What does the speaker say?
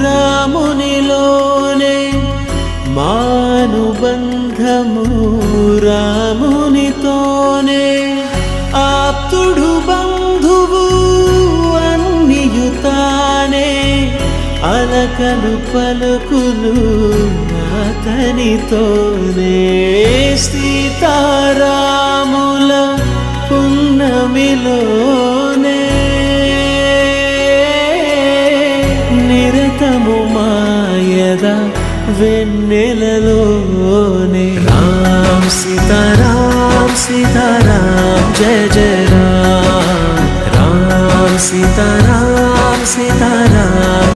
రామునిలోనే మానుబంధము రామునితోనే ఆప్తుడు బంధువు అన్నియుతానే అలకలు పలుకులు అతనితోనే సీతారాముల పున్నమిలోనే నిరతము మాయద వెన్నెలలోనే రామ్ సీతారాం సీతారాం జయ జయ రామ్ రామ్ సీతారాం సీతారాం